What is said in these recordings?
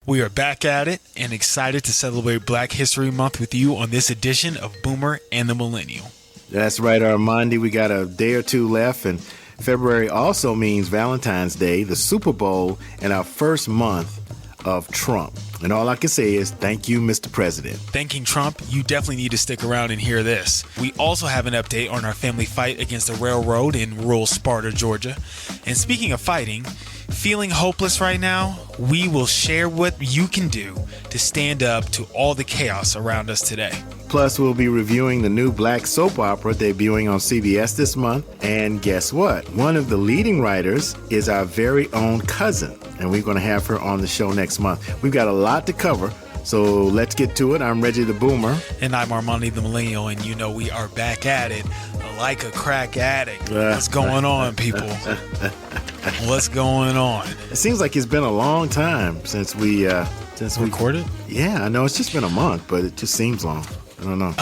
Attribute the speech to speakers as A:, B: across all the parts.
A: We are back at it and excited to celebrate Black History Month with you on this edition of Boomer and the Millennial.
B: That's right, Armandi. We got a day or two left, and February also means Valentine's Day, the Super Bowl, and our first month of Trump. And all I can say is thank you, Mr. President.
A: Thanking Trump, you definitely need to stick around and hear this. We also have an update on our family fight against a railroad in rural Sparta, Georgia. And speaking of fighting, feeling hopeless right now, we will share what you can do to stand up to all the chaos around us today.
B: Plus, we'll be reviewing the new black soap opera debuting on CBS this month. And guess what? One of the leading writers is our very own cousin, and we're going to have her on the show next month. We've got a lot to cover, so let's get to it. I'm Reggie the Boomer.
A: And I'm Armandi the Millennial, and you know we are back at it like a crack addict. What's going on, people? What's going on?
B: It seems like it's been a long time since we
A: recorded.
B: Yeah, I know it's just been a month, but it just seems long. I don't know.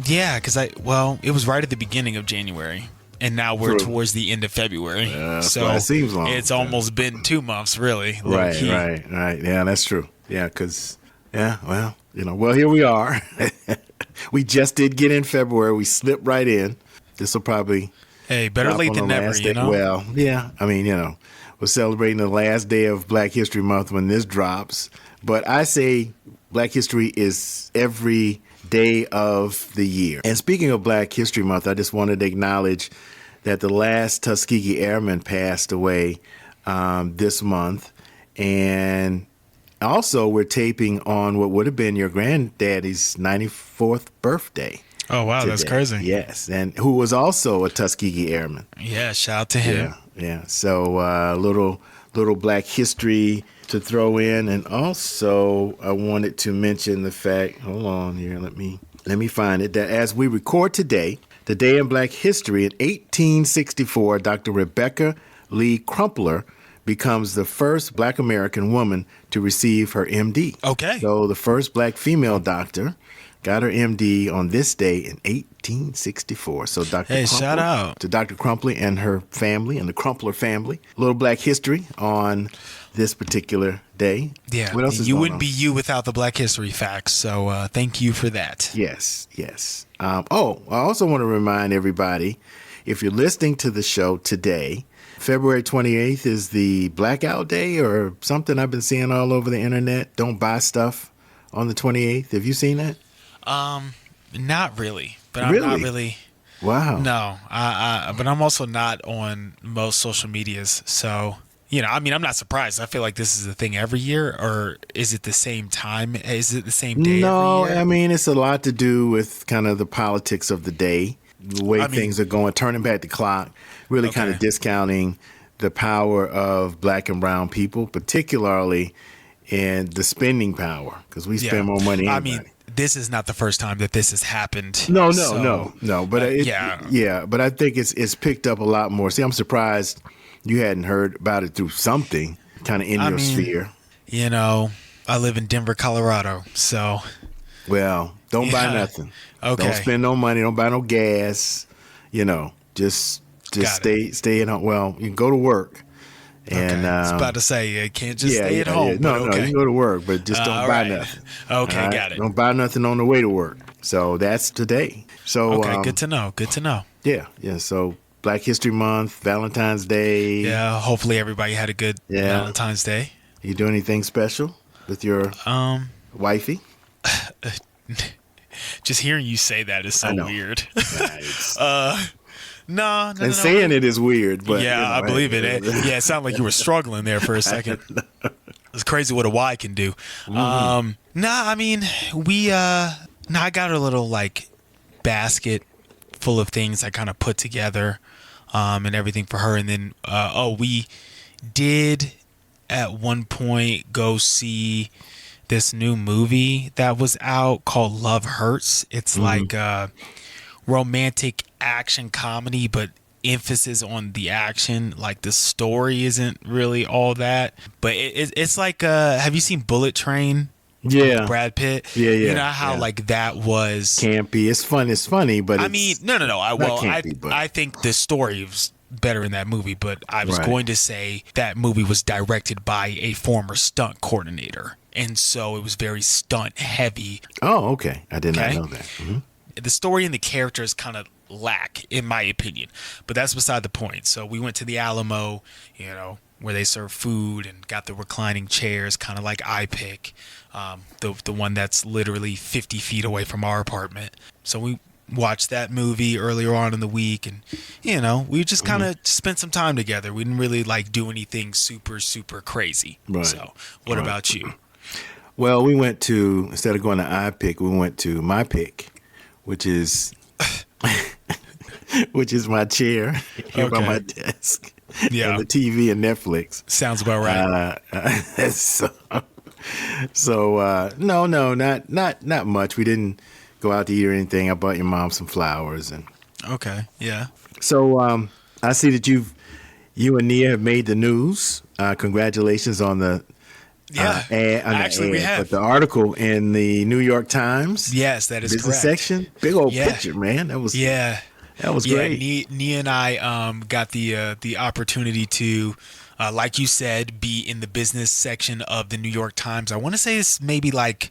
A: Yeah, because it was right at the beginning of January, and now we're towards the end of February.
B: So it seems long.
A: It's almost been 2 months, really.
B: Right. Yeah, that's true. Yeah, because well, here we are. We just did get in February. We slipped right in. This will probably
A: better late than never.
B: Well, yeah. I mean, we're celebrating the last day of Black History Month when this drops. But I say Black History is every day of the year. And speaking of Black History Month, I just wanted to acknowledge that the last Tuskegee Airman passed away this month. And also, we're taping on what would have been your granddaddy's 94th birthday.
A: Oh, wow. Today. That's crazy.
B: Yes. And who was also a Tuskegee Airman.
A: Yeah. Shout out to him.
B: Yeah. So little Black history to throw in. And also, I wanted to mention the fact, hold on here, let me find it, that as we record today, the day in Black history in 1864, Dr. Rebecca Lee Crumpler becomes the first Black American woman to receive her MD.
A: Okay.
B: So the first Black female doctor got her MD on this day in 1864. So
A: shout out
B: to Dr. Crumpler and her family and the Crumpler family. A little Black history on this particular day.
A: Yeah.
B: What else is
A: you
B: going
A: wouldn't
B: on?
A: be you without the Black history facts. So thank you for that.
B: Yes. I also want to remind everybody, if you're listening to the show today, February 28th is the blackout day or something I've been seeing all over the internet. Don't buy stuff on the 28th. Have you seen that?
A: Not really, but
B: Really?
A: I'm not really.
B: Wow.
A: No, but I'm also not on most social medias. So, I'm not surprised. I feel like this is a thing every year, or is it the same time? Is it the same day
B: No,
A: every year?
B: I mean, it's a lot to do with kind of the politics of the day, the way things are going, turning back the clock, really kind of discounting the power of Black and brown people, particularly in the spending power, because we spend more money than anybody.
A: This is not the first time that this has happened.
B: No. But but I think it's picked up a lot more. See, I'm surprised you hadn't heard about it through something kind of in your sphere.
A: I live in Denver, Colorado, so.
B: Well, don't buy nothing.
A: Okay.
B: Don't spend no money. Don't buy no gas. Just stay at home. Well, you can go to work. And
A: I was about to say, you can't just stay at home.
B: No, you can go to work, but just don't buy nothing.
A: Okay, got it.
B: Don't buy nothing on the way to work. So that's today. So
A: good to know. Good to know.
B: Yeah. So Black History Month, Valentine's Day.
A: Yeah. Hopefully everybody had a good Valentine's Day.
B: You do anything special with your wifey?
A: Just hearing you say that is so weird. No.
B: And saying it is weird, but
A: I believe it. It sounded like you were struggling there for a second. It's crazy what a Y can do. I got a little basket full of things I kind of put together, and everything for her. And then, we did at one point go see this new movie that was out called Love Hurts. It's like a romantic action comedy, but emphasis on the action. Like the story isn't really all that, but it's like have you seen Bullet Train?
B: Yeah,
A: Brad Pitt.
B: Yeah.
A: You know how that was
B: campy. It's funny, but
A: no. I think the story better in that movie, but I was
B: Right.
A: going to say that movie was directed by a former stunt coordinator. And so it was very stunt heavy.
B: Oh, okay. I did not
A: Okay.
B: know that.
A: The story and the characters kind of lack, in my opinion, but that's beside the point. So we went to the Alamo, where they serve food and got the reclining chairs, kind of like iPick, the one that's literally 50 feet away from our apartment. So we watched that movie earlier on in the week, and we just kind of spent some time together. We didn't really like do anything super crazy.
B: Right.
A: So what
B: Right.
A: about you?
B: Well, we went to, instead of going to iPick, we went to My Pick, which is my chair here by
A: Okay.
B: my desk.
A: Yeah.
B: And the TV and Netflix.
A: Sounds about right.
B: No, not much. We didn't go out to eat or anything. I bought your mom some flowers, and
A: Okay. Yeah.
B: so I see that you and Nia have made the news. Congratulations on the
A: Yeah. Actually, we have.
B: but the article in the New York Times.
A: Yes, that is
B: business
A: correct.
B: section. Big old
A: Yeah.
B: picture, man. That was
A: Yeah.
B: That was great.
A: Nia and I got the opportunity to, like you said, be in the business section of the New York Times. I want to say it's maybe like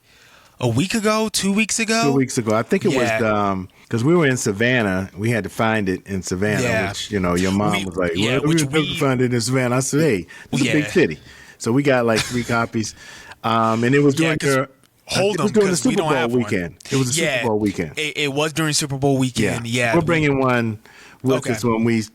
A: a week ago, 2 weeks ago.
B: 2 weeks ago. I think it
A: Yeah.
B: was because we were in Savannah. We had to find it in Savannah,
A: Yeah.
B: which your mom was like,
A: yeah,
B: "Well,
A: which
B: we have to find it in Savannah." I said, "Hey, it's a big
A: Yeah.
B: city." So we got like 3 copies, and it was
A: Yeah,
B: during
A: 'cause- hold
B: it was
A: them,
B: during the
A: 'cause we
B: Super
A: don't
B: Bowl
A: have one.
B: weekend. It was a Super Bowl weekend.
A: It was during Super Bowl weekend. Yeah.
B: We're bringing one with
A: Okay.
B: us when we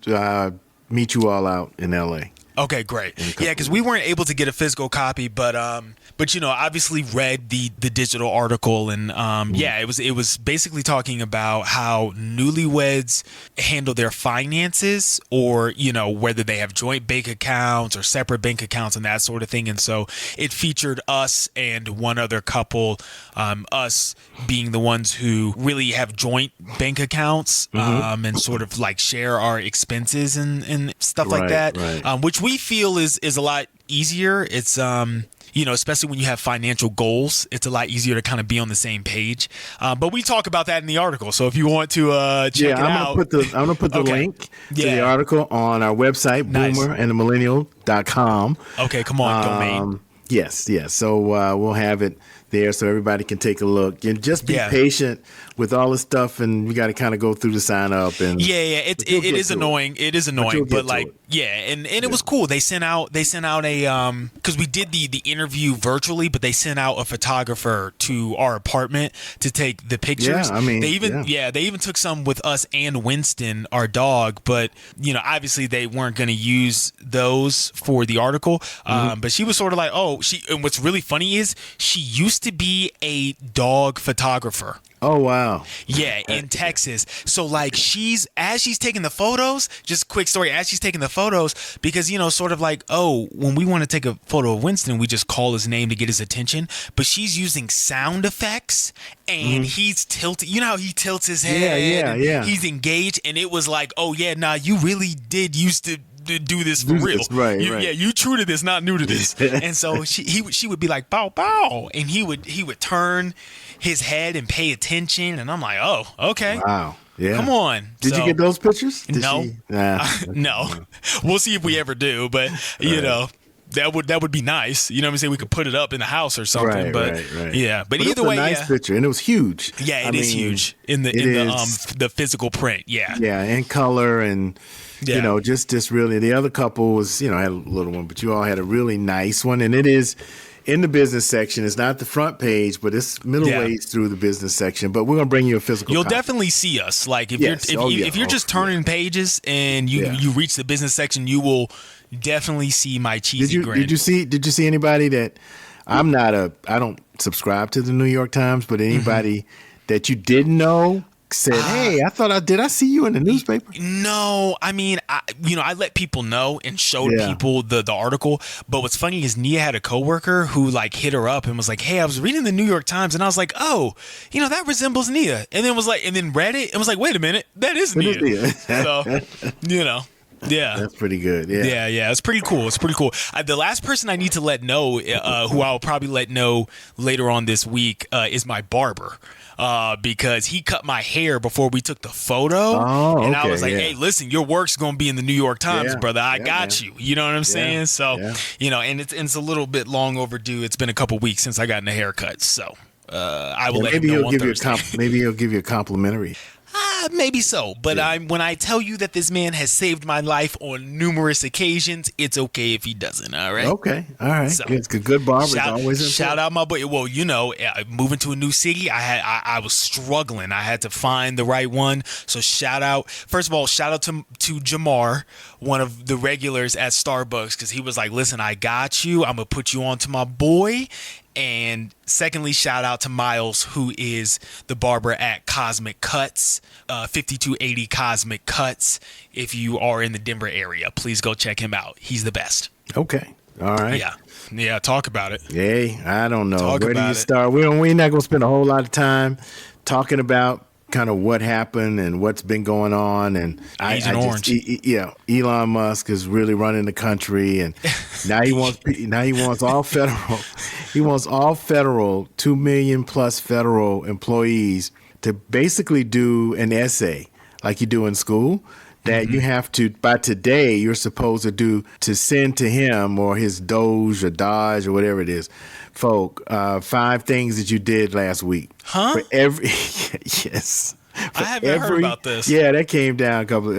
B: meet you all out in LA.
A: Okay, great. Yeah, because we weren't able to get a physical copy, but obviously read the digital article, and yeah, it was basically talking about how newlyweds handle their finances, or whether they have joint bank accounts or separate bank accounts and that sort of thing. And so it featured us and one other couple, us being the ones who really have joint bank accounts, and sort of like share our expenses and stuff like
B: Right,
A: that,
B: right.
A: which we feel is a lot easier. It's especially when you have financial goals, it's a lot easier to kind of be on the same page. But we talk about that in the article. So if you want to check it out,
B: I'm gonna put the
A: Okay.
B: link to the
A: Yeah.
B: article on our website,
A: Nice.
B: boomerandmillennial.com.
A: Okay, come on, domain.
B: Yes. So we'll have it there so everybody can take a look, and just be
A: Yeah.
B: patient with all the stuff, and you got to kind of go through the sign up and
A: Yeah, it
B: but you'll get
A: is
B: to it.
A: annoying. It is
B: you'll
A: annoying,
B: get
A: but
B: to
A: like,
B: it.
A: yeah, and it was cool. They sent out a because we did the interview virtually, but they sent out a photographer to our apartment to take the pictures.
B: Yeah, I mean,
A: they even took some with us and Winston, our dog, but obviously they weren't going to use those for the article. But she was sort of like, and what's really funny is she used to be a dog photographer.
B: Oh wow.
A: Yeah, in Texas. So like as she's taking the photos, just quick story, as she's taking the photos, because sort of like, when we want to take a photo of Winston, we just call his name to get his attention. But she's using sound effects, and he's tilted. You know how he tilts his head?
B: Yeah.
A: He's engaged, and it was like, you really did used to do this for real.
B: Right.
A: Yeah, you true to this, not new to this. And so she would be like, bow, bow. And he would turn his head and pay attention. And I'm like, oh, okay.
B: Wow. Yeah.
A: Come on.
B: Did you get those pictures? Did
A: No.
B: she? Nah.
A: No. We'll see if we ever do. But, that would be nice. You know what I'm saying? We could put it up in the house or something. But yeah. But either
B: it was
A: way,
B: a nice picture, and it was huge.
A: Yeah, it is huge in the physical print. Yeah.
B: Yeah, in color and just really the other couple was had a little one, but you all had a really nice one, and it is in the business section. It's not the front page, but it's middle ways through the business section. But we're gonna bring you a physical.
A: You'll
B: copy.
A: definitely see us. Like if
B: Yes.
A: if you're just turning pages and you reach the business section, you will definitely see my cheesy grin.
B: Did you see anybody that I don't subscribe to the New York Times, but anybody that you didn't know said, "Hey, did I see you in the newspaper?"
A: No, I mean, I let people know and showed people the article. But what's funny is Nia had a coworker who like hit her up and was like, "Hey, I was reading the New York Times," and I was like, "Oh, that resembles Nia," and then read it and was like, "Wait a minute, that is Nia." So, Yeah.
B: That's pretty good. Yeah.
A: Yeah, it's pretty cool. It's pretty cool. The last person I need to let know, who I'll probably let know later on this week, is my barber. Because he cut my hair before we took the photo.
B: Oh,
A: and I
B: okay,
A: was like,
B: yeah.
A: hey, listen, your work's going to be in the New York Times,
B: Yeah,
A: brother. I
B: yeah,
A: got
B: man.
A: you. You know what I'm saying? So,
B: yeah.
A: and it's a little bit long overdue. It's been a couple weeks since I got a haircut. So, I will let him
B: Maybe
A: know
B: he'll
A: on
B: give
A: Thursday.
B: maybe he'll give you a complimentary.
A: Maybe so, but when I tell you that this man has saved my life on numerous occasions, it's okay if he doesn't. All right.
B: Okay. All right.
A: So,
B: It's a good barber. It's always
A: shout
B: important.
A: out my boy. Well, moving to a new city, I was struggling. I had to find the right one. So first of all, shout out to Jamar, one of the regulars at Starbucks, because he was like, "Listen, I got you. I'm gonna put you on to my boy." And secondly, shout out to Miles, who is the barber at Cosmic Cuts, 5280 Cosmic Cuts. If you are in the Denver area, please go check him out. He's the best.
B: Okay. All right.
A: Yeah. Talk about it.
B: Hey, I don't know.
A: Talk
B: Where do
A: about
B: you
A: it.
B: start? We're not going to spend a whole lot of time talking about kind of what happened and what's been going on. And
A: Agent Orange.
B: Elon Musk is really running the country, and now he wants all federal. He wants all federal, 2 million plus federal employees to basically do an essay like you do in school. That you have to, by today, you're supposed to send to him or his Doge or Dodge or whatever it is, 5 things that you did last week.
A: Huh?
B: For every, yes.
A: I haven't heard about this.
B: Yeah, that came down a couple,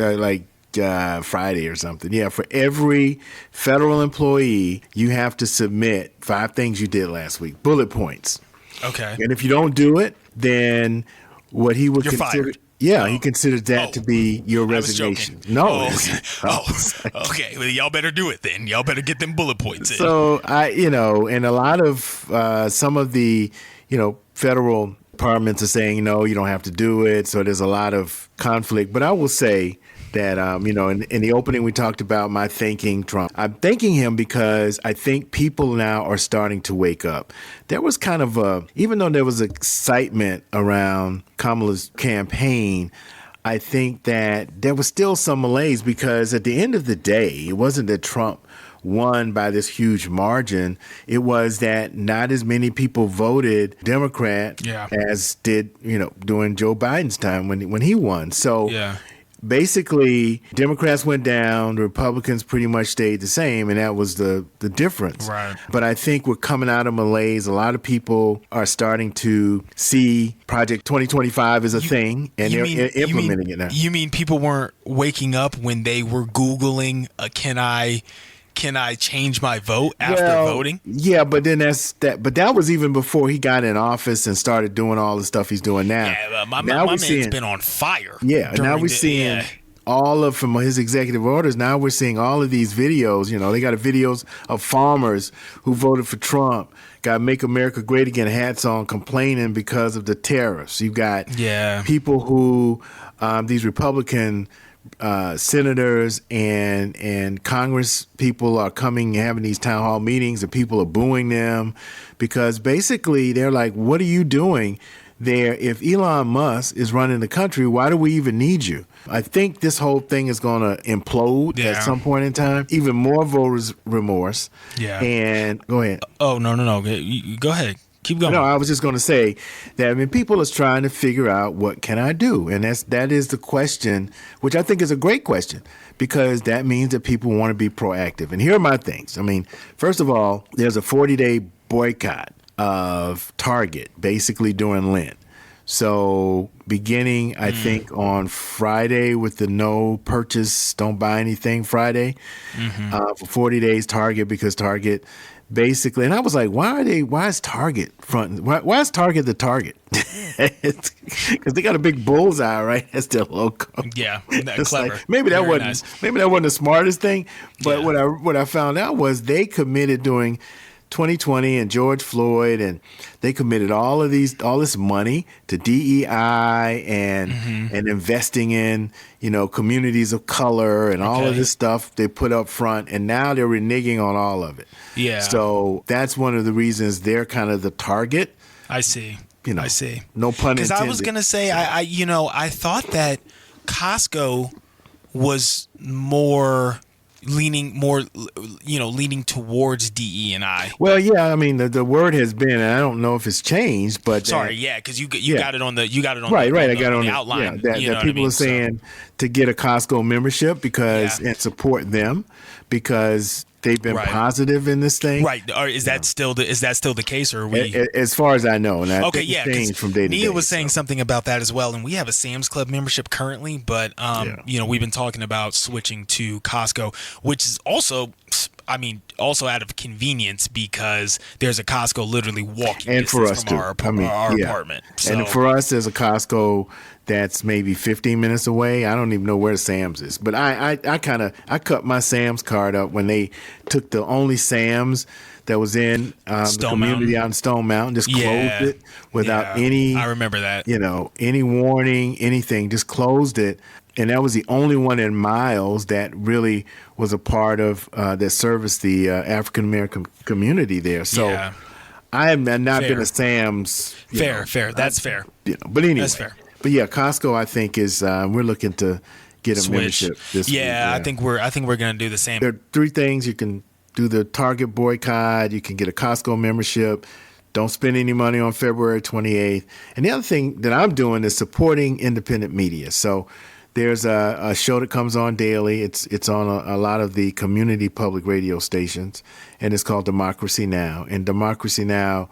B: Friday or something. Yeah, for every federal employee, you have to submit 5 things you did last week, bullet points.
A: Okay.
B: And if you don't do it, then what he would
A: You're
B: consider.
A: fired.
B: Yeah, he considers that to be your
A: I was
B: resignation.
A: joking.
B: No.
A: Oh, okay. Okay. Well, y'all better do it then. Y'all better get them bullet points in.
B: So and a lot of some of the, federal departments are saying, no, you don't have to do it. So there's a lot of conflict. But I will say that, in the opening, we talked about my thanking Trump. I'm thanking him because I think people now are starting to wake up. There was kind of even though there was excitement around Kamala's campaign, I think that there was still some malaise because at the end of the day, it wasn't that Trump won by this huge margin. It was that not as many people voted Democrat as did, during Joe Biden's time when he won. So basically, Democrats went down, the Republicans pretty much stayed the same, and that was the difference.
A: Right.
B: But I think we're coming out of malaise. A lot of people are starting to see Project 2025 as a thing, and they're implementing it now.
A: You mean people weren't waking up when they were Googling, can I change my vote after voting?
B: Yeah, but then but that was even before he got in office and started doing all the stuff he's doing now.
A: Yeah, my man's been on fire.
B: Yeah, now we're seeing all from his executive orders. Now we're seeing all of these videos. They got videos of farmers who voted for Trump, got Make America Great Again hats on, complaining because of the tariffs. You've got people who, these Republican senators and Congress people are coming and having these town hall meetings, and people are booing them because basically they're like, what are you doing there? If Elon Musk is running the country, why do we even need you? I think this whole thing is going to implode at some point in time. Even more voters' remorse. Yeah. And go ahead.
A: Oh, no. Go ahead. Keep going.
B: No, I was just going to say that people are trying to figure out what can I do, and that is the question, which I think is a great question because that means that people want to be proactive. And here are my things. First of all, there's a 40-day boycott of Target, basically during Lent. So beginning, I think, on Friday with the no purchase, don't buy anything Friday for 40 days, Target, because Target basically, and I was like, why is Target front? Why is Target the target? Because they got a big bullseye, right? That's their logo.
A: Yeah,
B: it's
A: clever.
B: Like, maybe that wasn't the smartest thing, but what I found out was they committed during 2020 and George Floyd, and they committed all this money to DEI and investing in communities of color and all of this stuff they put up front, and now they're reneging on all of it. Yeah. So that's one of the reasons they're kind of the target.
A: I see. I see.
B: No pun intended.
A: Because I was gonna say, I thought that Costco was leaning towards DE and I.
B: Well, yeah, I mean the word has been, and I don't know if it's changed, but
A: Sorry, because you got it on the
B: right,
A: the,
B: I got it
A: on
B: on
A: the
B: the
A: outline.
B: that
A: You know what I
B: people
A: mean?
B: are saying to get a Costco membership because
A: Yeah.
B: and support them because they've been
A: Right.
B: positive in this thing.
A: Right. Or is that still the case, or are we?
B: As far as I know, and I
A: Okay,
B: think
A: yeah,
B: it's changed from day to day.
A: Nia was saying something about that as well, and we have a Sam's Club membership currently, but we've been talking about switching to Costco, which is also out of convenience because there's a Costco literally walking
B: and for
A: distance
B: us
A: from
B: too.
A: our
B: Yeah.
A: apartment. So,
B: And for us, there's a Costco that's maybe 15 minutes away. I don't even know where Sam's is, but I cut my Sam's card up when they took the only Sam's that was in the community
A: Mountain.
B: out in Stone Mountain, just closed it without any.
A: I remember that.
B: Any warning, anything, just closed it. And that was the only one in Miles that really was a part of that serviced the African American community there. So
A: Yeah.
B: I have not
A: Fair.
B: been a Sam's.
A: Fair. That's fair.
B: But anyway,
A: That's fair.
B: But yeah, Costco, I think is we're looking to get a
A: Switch.
B: membership this week.
A: Yeah, I think we're gonna do the same.
B: There are three things you can do: the Target boycott, you can get a Costco membership. Don't spend any money on February 28th. And the other thing that I'm doing is supporting independent media. So there's a show that comes on daily. It's on a lot of the community public radio stations, and it's called Democracy Now! And Democracy Now!,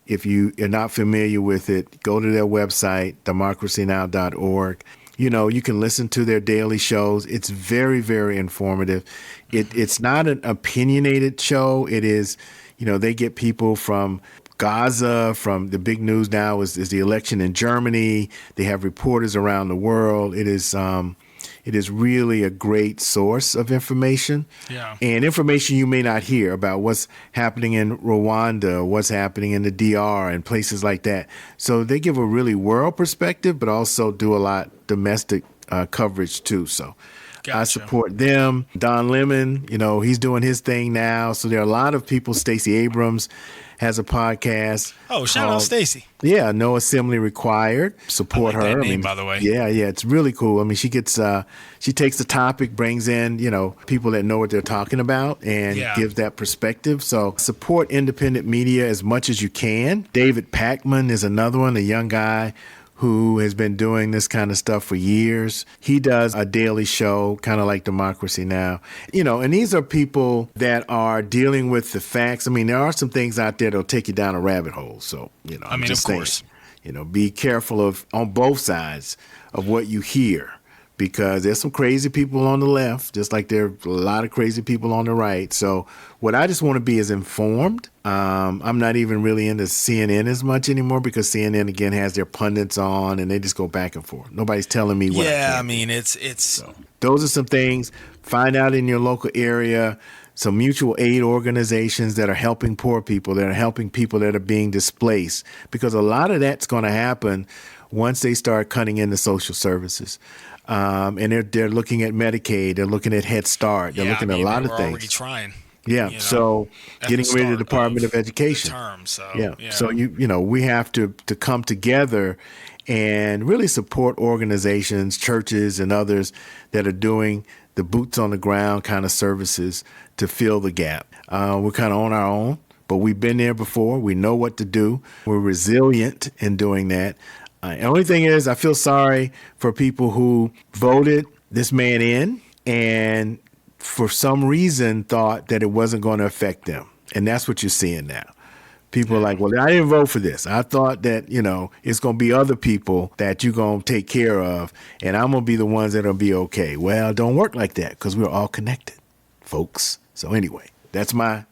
B: if you are not familiar with it, go to their website, democracynow.org. You can listen to their daily shows. It's very, very informative. It's not an opinionated show. It is, they get people from Gaza, from the big news now is the election in Germany. They have reporters around the world. It is really a great source of information.
A: Yeah.
B: And information you may not hear about what's happening in Rwanda, what's happening in the DR and places like that. So they give a really world perspective, but also do a lot domestic coverage too. So
A: Gotcha.
B: I support them. Don Lemon, he's doing his thing now. So there are a lot of people. Stacey Abrams has a podcast.
A: Oh, shout out Stacey.
B: Yeah, No Assembly Required. Support
A: I like
B: her.
A: that name, by the way.
B: Yeah, it's really cool. I mean, she takes the topic, brings in, people that know what they're talking about and gives that perspective. So support independent media as much as you can. David Pakman is another one, a young guy who has been doing this kind of stuff for years. He does a daily show, kind of like Democracy Now! And these are people that are dealing with the facts. I mean, there are some things out there that'll take you down a rabbit hole. So, I'm just
A: of course.
B: saying, be careful on both sides of what you hear, because there's some crazy people on the left, just like there are a lot of crazy people on the right. So what I just want to be is informed. I'm not even really into CNN as much anymore because CNN, again, has their pundits on and they just go back and forth. Nobody's telling me what I
A: mean, it's...
B: So those are some things. Find out in your local area some mutual aid organizations that are helping poor people, that are helping people that are being displaced, because a lot of that's going to happen once they start cutting into social services. And they're looking at Medicaid, they're looking at Head Start, they're looking at a lot of things.
A: Already trying.
B: Yeah, so getting rid of the Department of Education.
A: Term, so,
B: So we have to come together and really support organizations, churches, and others that are doing the boots on the ground kind of services to fill the gap. We're kind of on our own, but we've been there before. We know what to do. We're resilient in doing that. The only thing is, I feel sorry for people who voted this man in and for some reason thought that it wasn't going to affect them. And that's what you're seeing now. People are like, well, I didn't vote for this. I thought that, it's going to be other people that you're going to take care of, and I'm going to be the ones that will be okay. Well, it don't work like that because we're all connected, folks. So anyway, that's my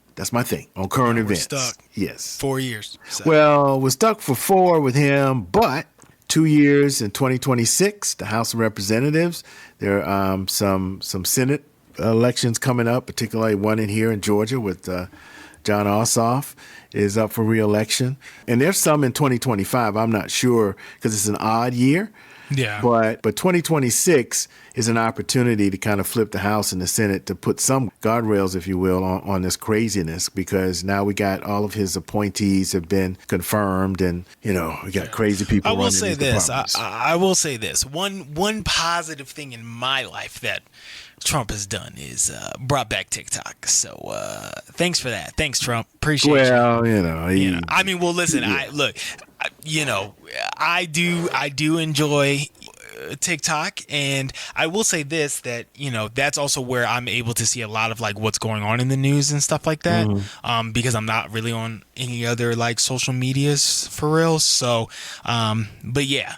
B: thing on current events.
A: Stuck.
B: Yes.
A: 4 years. So.
B: Well, we're stuck for 4 with him, but 2 years in 2026, the House of Representatives. There are some Senate elections coming up, particularly one in here in Georgia with John Ossoff is up for re-election. And there's some in 2025. I'm not sure because it's an odd year.
A: Yeah.
B: But 2026 is an opportunity to kind of flip the House and the Senate to put some guardrails, if you will, on this craziness, because now we got all of his appointees have been confirmed, and we got crazy people.
A: I will
B: running
A: say
B: these
A: this.
B: departments.
A: I will say this. One positive thing in my life that Trump has done is brought back TikTok. So thanks for that. Thanks, Trump. Appreciate you.
B: Well,
A: I mean, well, listen.
B: Yeah.
A: I do enjoy TikTok, and I will say this, that that's also where I'm able to see a lot of like what's going on in the news and stuff like that, because I'm not really on any other like social medias for real. So but yeah,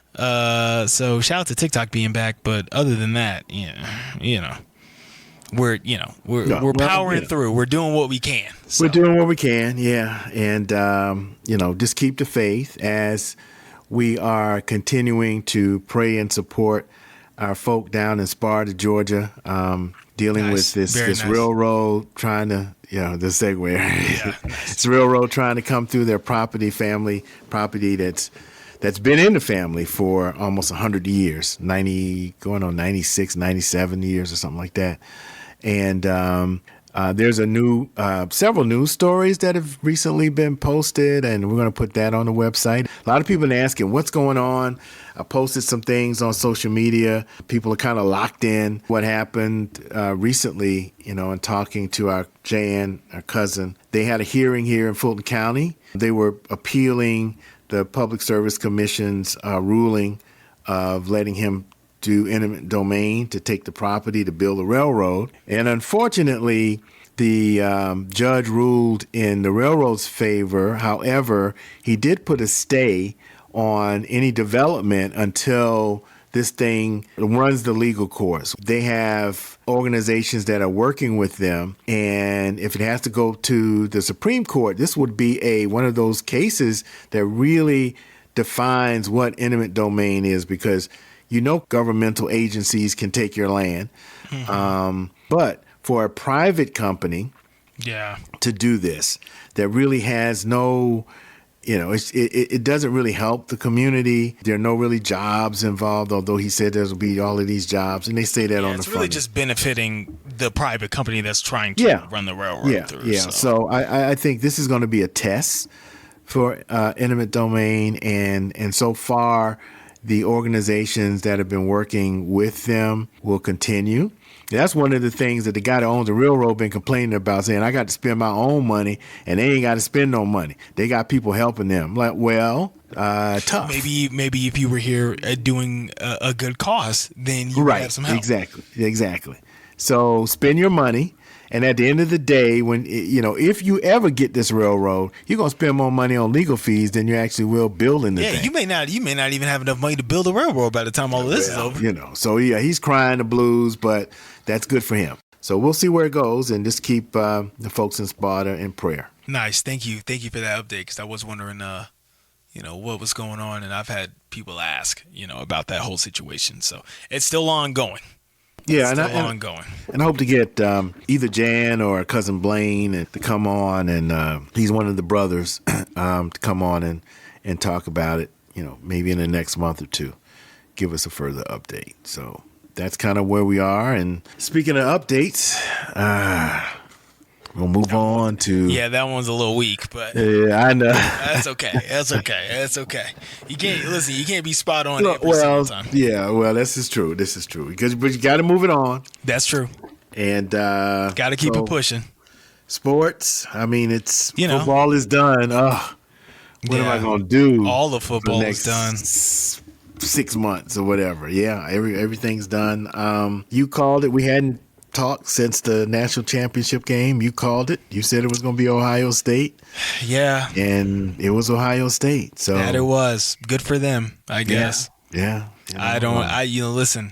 A: so shout out to TikTok being back, but other than that, we're powering through. We're doing what we can. So.
B: We're doing what we can, yeah, and just keep the faith as we are continuing to pray and support our folk down in Sparta, Georgia, dealing with this railroad trying to, the segue.
A: Yeah.
B: It's railroad trying to come through their family property that's been in the family for almost 100 years, 90, going on 96, 97 years or something like that. And there's several news stories that have recently been posted, and we're going to put that on the website. A lot of people are asking what's going on. I posted some things on social media. People are kind of locked in what happened recently, and talking to our Jan, our cousin. They had a hearing here in Fulton County. They were appealing the Public Service Commission's ruling of letting him do eminent domain to take the property to build a railroad. And unfortunately, the judge ruled in the railroad's favor. However, he did put a stay on any development until this thing runs the legal course. They have organizations that are working with them, and if it has to go to the Supreme Court, this would be one of those cases that really defines what eminent domain is, because governmental agencies can take your land. But for a private company to do this, that really has no, it doesn't really help the community. There are no really jobs involved, although he said there'll be all of these jobs. And they say that on the front. It's
A: really just benefiting the private company that's trying to run the railroad through.
B: Yeah, so I think this is going to be a test for eminent domain. And so far, the organizations that have been working with them will continue. That's one of the things that the guy that owns the railroad been complaining about, saying, I got to spend my own money, and they ain't got to spend no money. They got people helping them. Like, well, tough.
A: Maybe if you were here doing a good cause, then you would have some help.
B: Exactly. So spend your money. And at the end of the day, when if you ever get this railroad, you're gonna spend more money on legal fees than you actually will building the thing.
A: Yeah, you may not even have enough money to build a railroad by the time all of this is over.
B: So he's crying the blues, but that's good for him. So we'll see where it goes, and just keep the folks in Sparta in prayer.
A: Nice, thank you for that update, because I was wondering, what was going on, and I've had people ask, about that whole situation. So it's still ongoing.
B: Yeah,
A: ongoing.
B: And I hope to get either Jan or cousin Blaine to come on, and he's one of the brothers, to come on and talk about it, maybe in the next month or two, give us a further update. So that's kind of where we are. And speaking of updates, we'll move on to...
A: Yeah, that one's a little weak, but...
B: Yeah, I know.
A: That's okay. You can't be spot on every single time.
B: Yeah, well, this is true. But you got to move it on.
A: That's true.
B: And...
A: got to keep it pushing.
B: Sports, I mean, football is done. What am I going to do?
A: All the football is done.
B: 6 months or whatever. Yeah, everything's done. You called it. We hadn't talked since the national championship game. You called it. You said it was going to be Ohio State.
A: Yeah.
B: And it was Ohio State. So
A: that it was. Good for them, I guess.
B: Yeah.
A: Listen,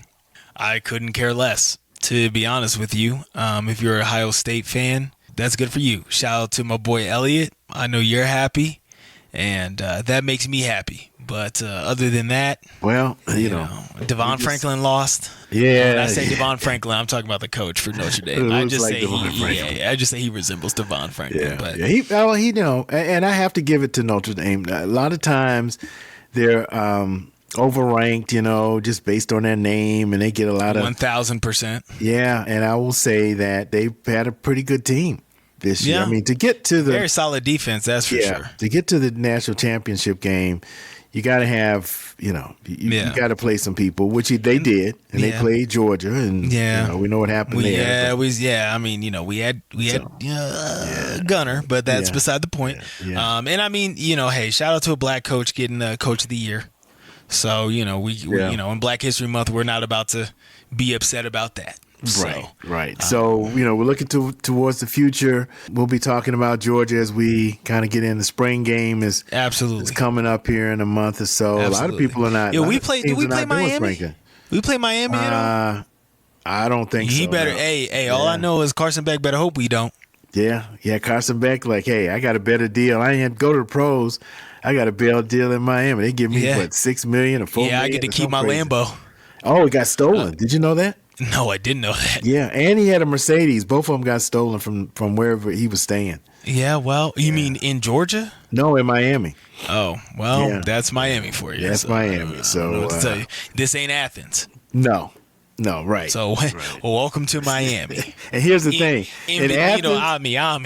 A: I couldn't care less, to be honest with you. If you're an Ohio State fan, that's good for you. Shout out to my boy Elliott. I know you're happy, and that makes me happy. But other than that,
B: well,
A: Devon Franklin lost.
B: Yeah.
A: When I say Devon Franklin, I'm talking about the coach for Notre Dame. I just say he resembles Devon Franklin.
B: Yeah. He and I have to give it to Notre Dame. A lot of times, they're overranked, just based on their name, and they get a lot of
A: 1,000%.
B: Yeah, and I will say that they've had a pretty good team this year.
A: Yeah.
B: I mean, to get to the
A: Very solid defense, that's for sure.
B: to get to the national championship game, you got to have, you got to play some people, which they did, and they played Georgia, and we know what happened there.
A: Yeah, it was. Yeah, I mean, we had Gunner, but that's beside the point.
B: Yeah.
A: And I mean, hey, shout out to a black coach getting Coach of the Year. So we in Black History Month, we're not about to be upset about that.
B: Right. So, we're looking towards the future. We'll be talking about Georgia as we kind of get in. The spring game is coming up here in a month or so.
A: Absolutely.
B: A lot of people are not.
A: Do we play Miami? We play Miami at all?
B: I don't think so.
A: He better.
B: No.
A: Hey. All I know is Carson Beck better hope we don't.
B: Yeah. Carson Beck, hey, I got a better deal. I ain't had to go to the pros. I got a better deal in Miami. They give me $6 million or $4 million.
A: Yeah, I get to keep my Lambo.
B: Oh, it got stolen. Did you know that?
A: No, I didn't know that.
B: Yeah, and he had a Mercedes. Both of them got stolen from wherever he was staying.
A: Yeah, well, you mean in Georgia?
B: No, in Miami.
A: Oh, well, that's Miami for you.
B: That's Miami. So,
A: I don't know what to tell you. This ain't Athens.
B: No, right.
A: So, well, welcome to Miami.
B: And here's the thing. In Athens,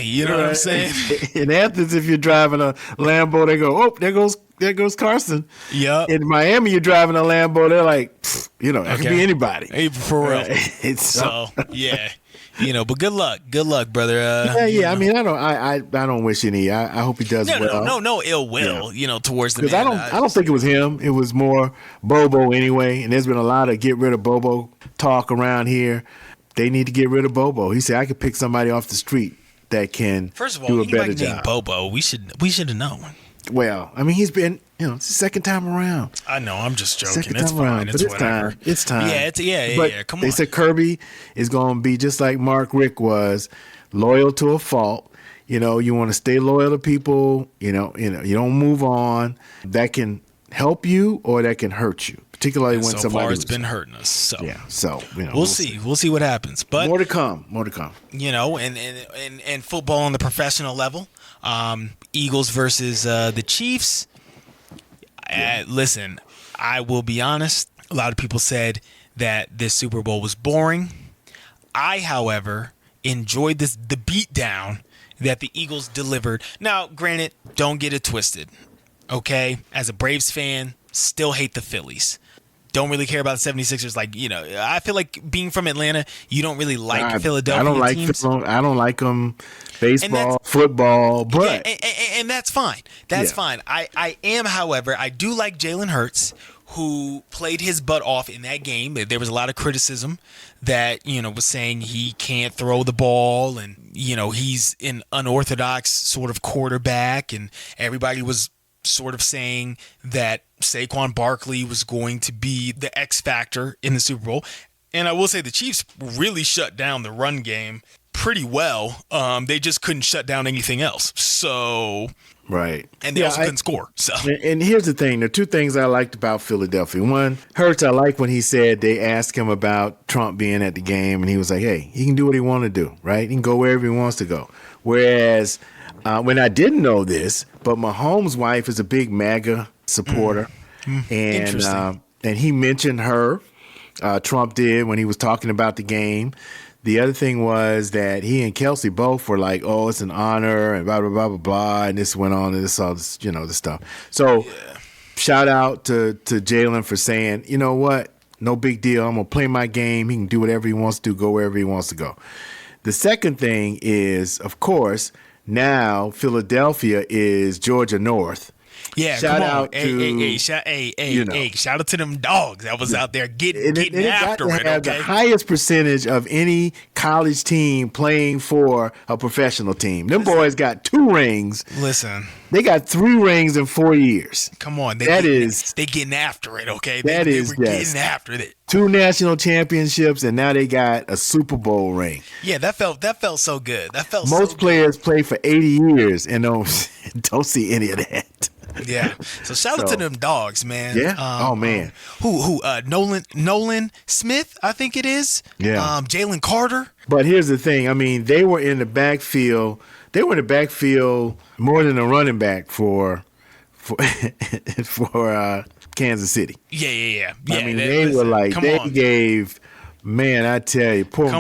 A: you know what I'm saying?
B: In Athens, if you're driving a Lambo, they go, oh, there goes Carson.
A: Yeah.
B: In Miami, you're driving a Lambo, they're like, it could be anybody.
A: Hey, for real. So, yeah. But good luck, brother.
B: I mean, I don't wish any. I hope he does well.
A: No ill will. Towards the man.
B: Because I don't think it was him. It was more Bobo anyway. And there's been a lot of get rid of Bobo talk around here. They need to get rid of Bobo. He said I could pick somebody off the street that can
A: First of all,
B: do a better
A: job.
B: Named
A: Bobo, we should have known.
B: Well, I mean, he's been, it's the second time around.
A: I know, I'm just joking.
B: Second
A: it's
B: time
A: fine.
B: around,
A: It's
B: but
A: whatever.
B: It's time.
A: Yeah. Come on.
B: They said Kirby is going to be just like Mark Richt was, loyal to a fault. You want to stay loyal to people. You don't move on. That can help you or that can hurt you, particularly when
A: so
B: somebody.
A: So far, it's been hurting us. So
B: we'll see.
A: We'll see what happens. But
B: more to come.
A: And football on the professional level. Eagles versus the Chiefs. Listen, I will be honest. A lot of people said that this Super Bowl was boring. I, however, enjoyed the beatdown that the Eagles delivered. Now, granted, don't get it twisted. Okay? As a Braves fan, still hate the Phillies. Don't really care about the 76ers. I feel like being from Atlanta, you don't really like Philadelphia teams.
B: I don't like them. Baseball, football, but
A: and that's fine. That's fine. I am, however, I do like Jalen Hurts, who played his butt off in that game. There was a lot of criticism that was saying he can't throw the ball, and he's an unorthodox sort of quarterback, and everybody was sort of saying that Saquon Barkley was going to be the X factor in the Super Bowl. And I will say the Chiefs really shut down the run game pretty well. They just couldn't shut down anything else. So,
B: right.
A: And they also couldn't score. So,
B: and here's the thing. There are two things I liked about Philadelphia. One, Hurts, I like when he said they asked him about Trump being at the game, and he was like, hey, he can do what he want to do, right? He can go wherever he wants to go. Whereas when I didn't know this, but Mahomes' wife is a big MAGA supporter. And he mentioned her. Trump did when he was talking about the game. The other thing was that he and Kelsey both were like, oh, it's an honor and blah, blah, blah, blah, blah. And this went on and this all this, this stuff. So shout out to Jalen for saying, you know what? No big deal. I'm going to play my game. He can do whatever he wants to do, go wherever he wants to go. The second thing is, of course, now Philadelphia is Georgia North.
A: Yeah,
B: shout
A: come on.
B: out to
A: shout out to them dogs that was out there getting after it.
B: Okay, the highest percentage of any college team playing for a professional team. Them boys got 2 rings.
A: Listen,
B: they got 3 rings in 4 years.
A: Come on, they getting after it. Okay,
B: they were getting after it. 2 national championships, and now they got a Super Bowl ring.
A: Yeah, that felt so good.
B: Most players play for 80 years and don't see any of that.
A: Yeah. So shout out to them dogs, man.
B: Yeah. Oh man.
A: Who? Nolan Smith, I think it is.
B: Yeah.
A: Jalen Carter.
B: But here's the thing. I mean, they were in the backfield. They were in the backfield more than a running back for for for Kansas City.
A: Yeah.
B: I mean, they were like gave. Man, I tell you, poor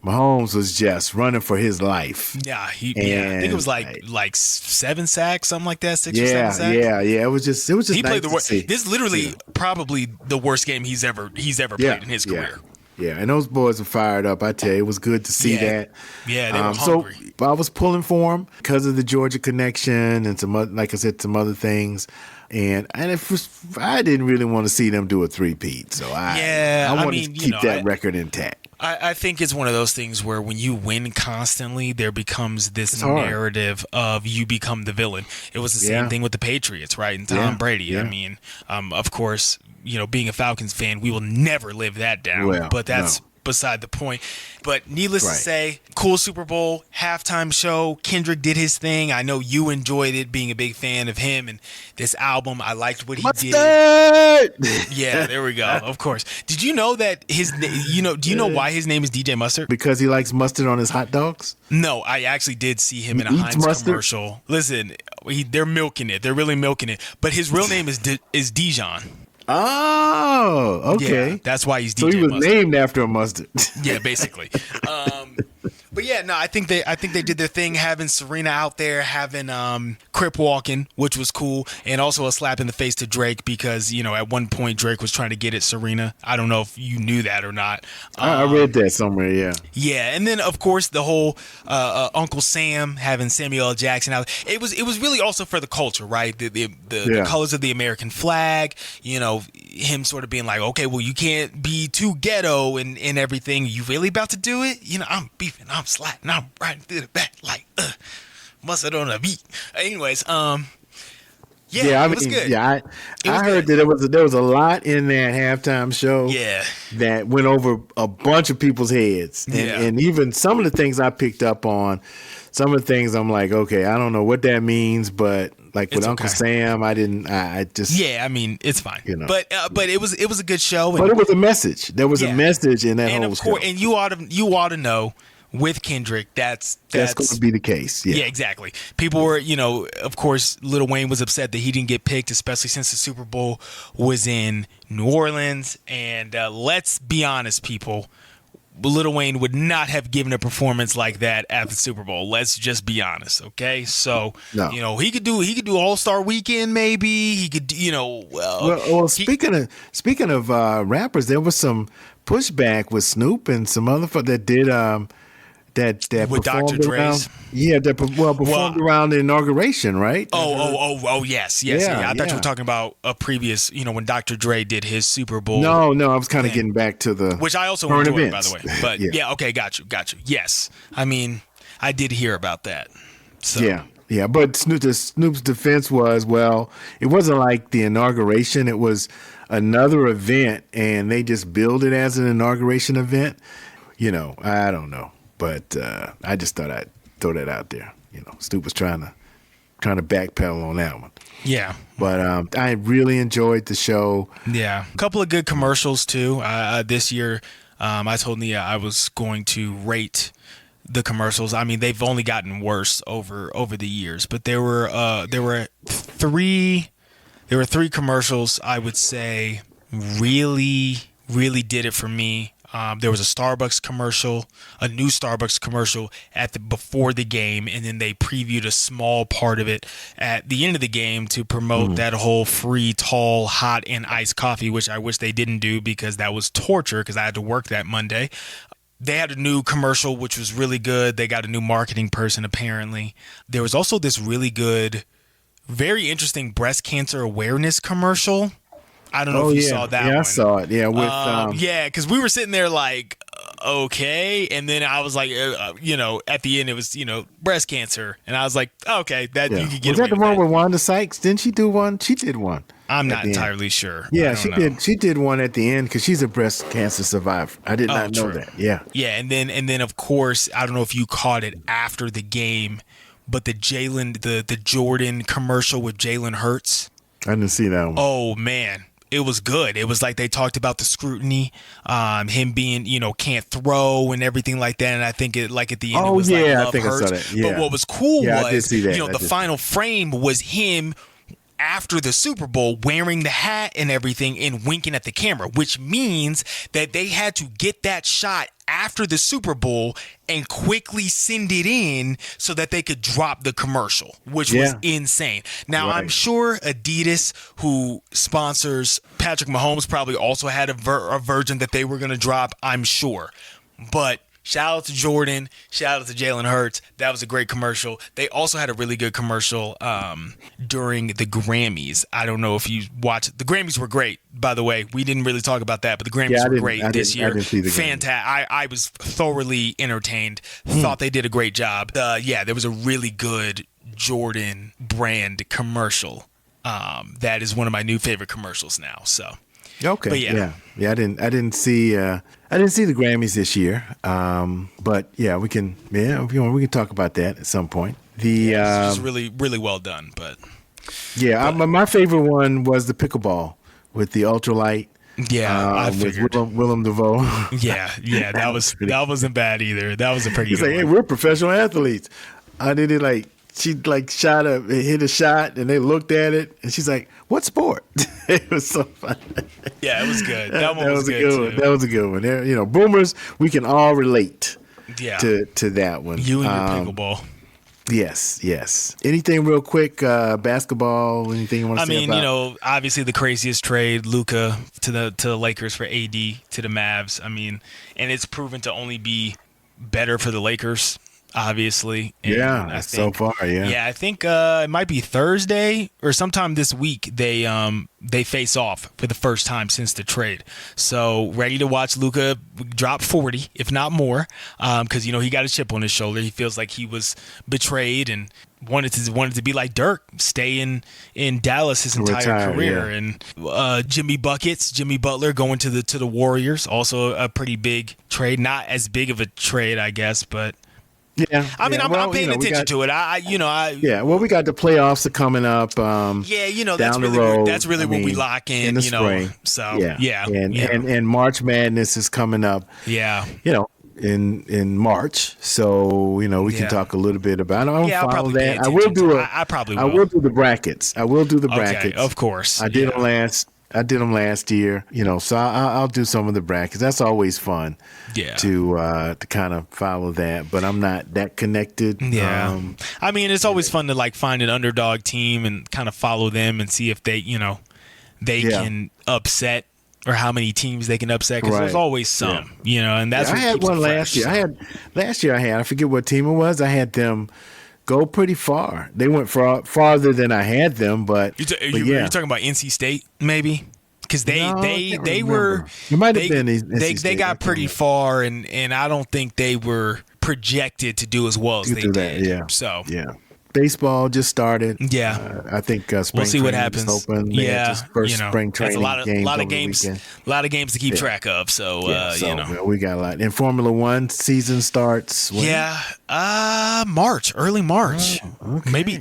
B: Mahomes was just running for his life.
A: Yeah, I think it was like 7 sacks, something like that, 6 or 7 sacks.
B: Yeah. It was just he
A: nice
B: played the worst.
A: This is literally probably the worst game he's ever played in his career.
B: Yeah, and those boys were fired up. I tell you, it was good to see that.
A: Yeah, they were hungry.
B: So I was pulling for him because of the Georgia connection and some, like I said, some other things. And I didn't really want to see them do a three-peat. So I wanted to keep that record intact.
A: I think it's one of those things where when you win constantly, there becomes this narrative of you become the villain. It was the same thing with the Patriots, right? And Tom Brady. Yeah. I mean, of course, being a Falcons fan, we will never live that down. But that's beside the point. But needless to say, cool Super Bowl halftime show. Kendrick did his thing. I know you enjoyed it, being a big fan of him and this album. I liked what he did. Yeah, there we go. Of course. Did you know that do you know why his name is DJ Mustard?
B: Because he likes mustard on his hot dogs?
A: No, I actually did see him in a Heinz commercial. Listen, they're milking it. They're really milking it. But his real name is Dijon.
B: Oh, okay.
A: Yeah, that's why he's DJ
B: So he was
A: Mustard.
B: named after a mustard.
A: Yeah, basically. But yeah, no, I think they did their thing, having Serena out there, having Crip walking, which was cool, and also a slap in the face to Drake because at one point Drake was trying to get at Serena. I don't know if you knew that or not.
B: I read that somewhere. Yeah.
A: Yeah, and then of course the whole Uncle Sam having Samuel L. Jackson out. It was really also for the culture, right? The colors of the American flag. Him sort of being like, okay, well, you can't be too ghetto and everything. You really about to do it? I'm beefing. I'm sliding, I'm riding through the back like mustard on a beat. Anyways, it was good.
B: Yeah, I heard that there was a lot in that halftime show.
A: Yeah,
B: that went over a bunch of people's heads, and even some of the things I picked up on. Some of the things I'm like, okay, I don't know what that means, but like with Uncle Sam, I just.
A: Yeah, I mean, it's fine. But it was a good show.
B: But it was a message. There was a message in that whole show.
A: And you ought to know. With Kendrick, that's
B: going to be the case. Yeah,
A: exactly. People were, of course, Lil Wayne was upset that he didn't get picked, especially since the Super Bowl was in New Orleans. And let's be honest, people, Lil Wayne would not have given a performance like that at the Super Bowl. Let's just be honest, okay? So, he could do All-Star Weekend, maybe. He could,
B: speaking of rappers, there was some pushback with Snoop and some other folks that did. That
A: with Dr. Dre's,
B: that performed around the inauguration, right?
A: Yes. I thought you were talking about a previous, when Dr. Dre did his Super Bowl.
B: No, I was kind of getting back to the
A: which I also enjoyed, by the way. But okay, got you. Yes, I mean, I did hear about that. So.
B: Yeah, but Snoop's defense was, well, it wasn't like the inauguration; it was another event, and they just billed it as an inauguration event. I don't know. But I just thought I'd throw that out there. Snoop was trying to backpedal on that one.
A: Yeah.
B: But I really enjoyed the show.
A: Yeah. A couple of good commercials, too. This year, I told Nia I was going to rate the commercials. I mean, they've only gotten worse over the years. But there were three commercials I would say really, really did it for me. There was a Starbucks commercial, a new Starbucks commercial before the game, and then they previewed a small part of it at the end of the game to promote that whole free, tall, hot, and iced coffee, which I wish they didn't do because that was torture because I had to work that Monday. They had a new commercial, which was really good. They got a new marketing person, apparently. There was also this really good, very interesting breast cancer awareness commercial. I don't know if you saw that one.
B: Yeah, I saw it. Yeah, with
A: because we were sitting there like, okay, and then I was like, at the end it was breast cancer, and I was like, okay, that you could get.
B: Was that the one with Wanda Sykes? Didn't she do one? She did one.
A: I'm not entirely sure.
B: Yeah, she did. She did one at the end because she's a breast cancer survivor. I did not know that. Yeah.
A: Yeah, and then of course I don't know if you caught it after the game, but the Jordan commercial with Jalen Hurts.
B: I didn't see that one.
A: Oh man. It was good. It was like they talked about the scrutiny, him being, can't throw and everything like that. And I think at the end, it was like love
B: I think
A: hurts.
B: I saw that. Yeah.
A: But what was cool was,
B: I did see that.
A: the final frame was him after the Super Bowl wearing the hat and everything and winking at the camera, which means that they had to get that shot after the Super Bowl and quickly send it in so that they could drop the commercial, which was insane. Now, I'm sure Adidas, who sponsors Patrick Mahomes, probably also had a version that they were going to drop, I'm sure. But shout out to Jordan. Shout out to Jalen Hurts. That was a great commercial. They also had a really good commercial during the Grammys. I don't know if you watched. The Grammys were great, by the way. We didn't really talk about that, but the Grammys were great this year. Fantastic. I was thoroughly entertained. Thought they did a great job. There was a really good Jordan brand commercial. That is one of my new favorite commercials now. So.
B: Okay.
A: But
B: yeah. I didn't see the Grammys this year. But yeah, we can talk about that at some point. It's
A: just really, really well done. But
B: my favorite one was the pickleball with the ultralight.
A: Yeah, I figured.
B: With Willem Dafoe.
A: that wasn't bad either. That was a pretty.
B: He's
A: good
B: like,
A: one.
B: hey, we're professional athletes. I did it like. She hit a shot, and they looked at it, and she's like, "What sport?" It was so fun.
A: Yeah, it was good. That one was
B: a good
A: too.
B: one. That was a good one. There, boomers, we can all relate. To that one.
A: You and your pickleball.
B: Yes. Anything real quick? Basketball? Anything you want to say about?
A: Obviously the craziest trade, Luka to the Lakers for AD to the Mavs. And it's proven to only be better for the Lakers. Obviously. And I think,
B: so far, yeah.
A: Yeah, I think it might be Thursday or sometime this week they face off for the first time since the trade. So ready to watch Luka drop 40, if not more, because he got a chip on his shoulder. He feels like he was betrayed and wanted to be like Dirk, stay in Dallas his entire career. Yeah. And Jimmy Butler going to the Warriors, also a pretty big trade. Not as big of a trade, I guess, but.
B: Yeah,
A: I'm paying attention to it.
B: We got the playoffs are coming up.
A: That's really when we lock in the spring. So
B: and March Madness is coming up.
A: Yeah,
B: in March. So we can talk a little bit about it. I'll follow that. I will do the brackets.
A: Okay, of course.
B: I did them last year, so I'll do some of the brackets. That's always fun to kind of follow that, but I'm not that connected.
A: Yeah. It's always fun to find an underdog team and kind of follow them and see if they can upset or how many teams they can upset, because there's always some, and that's what
B: I had one last year. I forget what team it was. I had them go pretty far. They went farther than I had them, but
A: you're talking about NC State, maybe? Because they were.
B: It might have been NC State.
A: They got pretty far, and I don't think they were projected to do as well as they did.
B: Yeah.
A: So
B: baseball just started.
A: Yeah,
B: I think spring
A: we'll see what happens.
B: Open. First spring training.
A: A lot of games to keep track of. So
B: we got a lot. And Formula One season starts.
A: Early March.
B: Oh, okay.
A: Maybe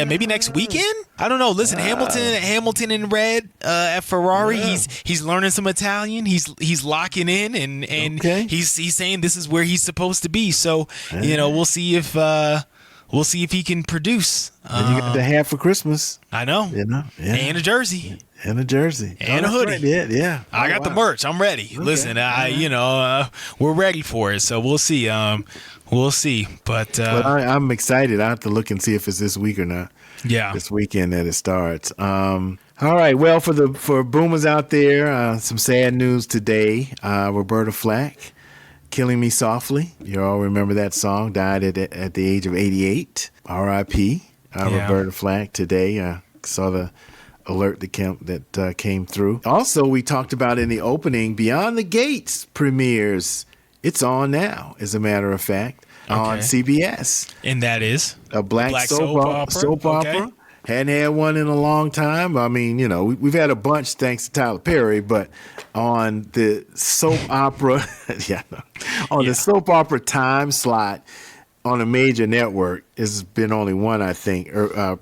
A: maybe next weekend. I don't know. Listen, Hamilton in red at Ferrari. Yeah. He's learning some Italian. He's locking in, and he's saying this is where he's supposed to be. So we'll see if. We'll see if he can produce.
B: And you got the hat for Christmas.
A: I know. And a jersey.
B: And a jersey.
A: And a hoodie.
B: Right. Yeah.
A: I got the merch. I'm ready. Okay. Listen, we're ready for it. So we'll see. But
B: I'm excited. I have to look and see if it's this week or not.
A: Yeah.
B: This weekend that it starts. All right. Well, for boomers out there, some sad news today. Roberta Flack, Killing Me Softly. You all remember that song. Died at the age of 88. R.I.P. Roberta Flack today. Saw the alert that came through. Also, we talked about in the opening, Beyond the Gates premieres. It's on now, as a matter of fact, on CBS.
A: And that is?
B: A black soap opera. Hadn't had one in a long time. We've had a bunch thanks to Tyler Perry, but on the soap opera, the soap opera time slot, on a major network. There's been only one, I think,